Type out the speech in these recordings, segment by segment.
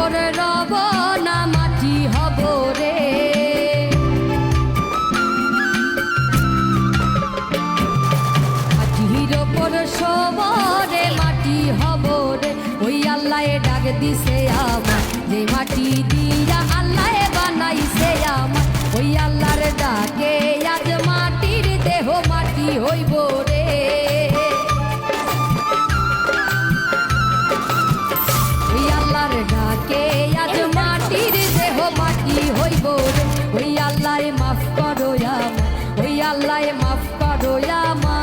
ওপর রব না মাটি হব রে। মাটির ওপর সবরে মাটি হব রে। ওই আল্লাহ ডাক দিছে আমার, যে মাটি দিয়া আল্লাহ বানাইছে আমার। ওই আল্লাহর ডাকে আজ মাটির দেহ মাটি হইব রে। ওই আল্লাহর ডাকে আজ মাটির দেহ মাটি হইব রে। ওই আল্লাহ মাফ করো আমার, ওই আল্লাহ মাফ করো আমার।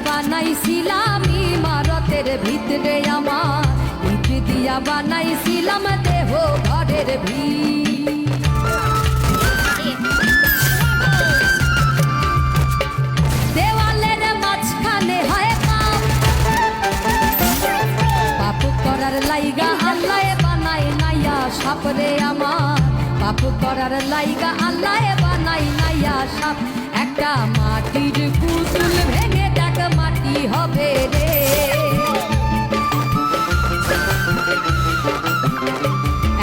বানাইছিলাম ইমারতের ভিতরে আমার, ইট দিয়া বানাইছিলাম দেহ ঘরের ভিত। দেওয়ালের মাঝখানে হয় পাপ, পাপ করার লাইগা আল্লাহ বানাই নাইয়া সাপরে আমার। পাপ করার লাইগা আল্লাহ বানাই নাইয়া সাপ। একটা মাটির পুতুল ভেঙে দেখ মাটি হবে রে।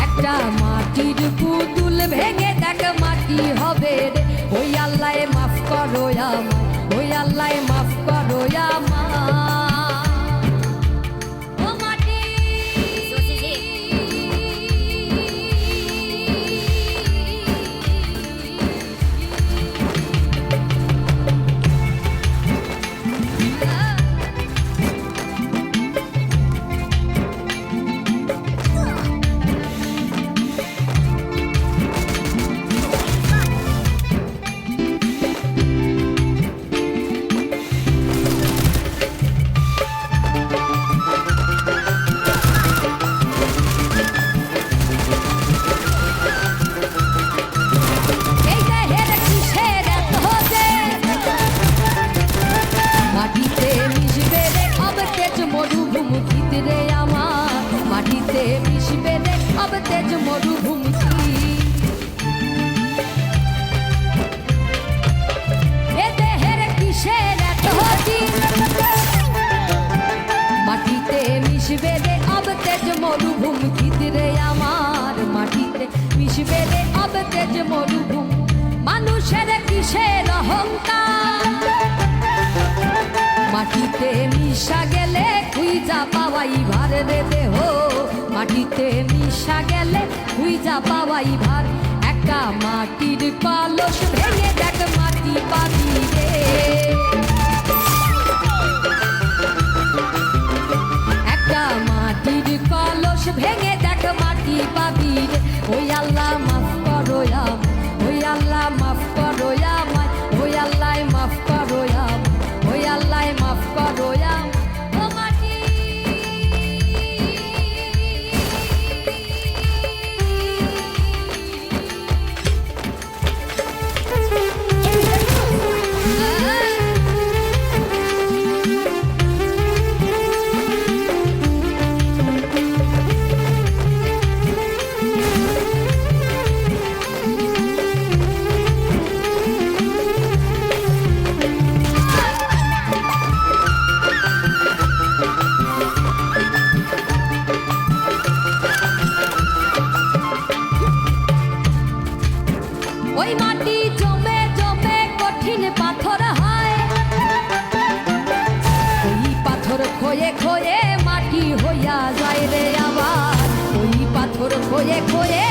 একটা মাটির পুতুল ভেঙে দেখ মাটি হবে রে। ওই আল্লাহ মাফ করো আমার, ওই আল্লাহ মাফ করো আমার। তেজ মরুভূমি এ দেহের কিসের এত দিন, মাটিতে মিশবে রে অব তেজ মরুভূমি ভিতরে আমার। মাটিতে মিশবে রে অব তেজ মরুভূমি। মানুষের কিসের অহংকার, মাটিতে মিশা গেলে খুঁজা পাওয়াই ভার রে দেহ। মাটিতে মিশা গেলে খুঁজা পাওয়াই ভার। একটা মাটির কলস ভেঙে দেখ মাটি পাবি রে। একটা মাটির কলস ভেঙে দেখ মাটি পাবি রে। ওই আল্লাহ মাফ করো আমার, ওই আল্লাহ মাফ করো আমায়, ওই আল্লাহ মাফ করো আমায়, ওই আল্লাহ মাফ করো আমায়। ওই মাটি জমে জমে কঠিন পাথর হয়, ওই পাথর খয়ে খয়ে মাটি হইয়া যায় রে আবার। ওই পাথর খয়ে খয়ে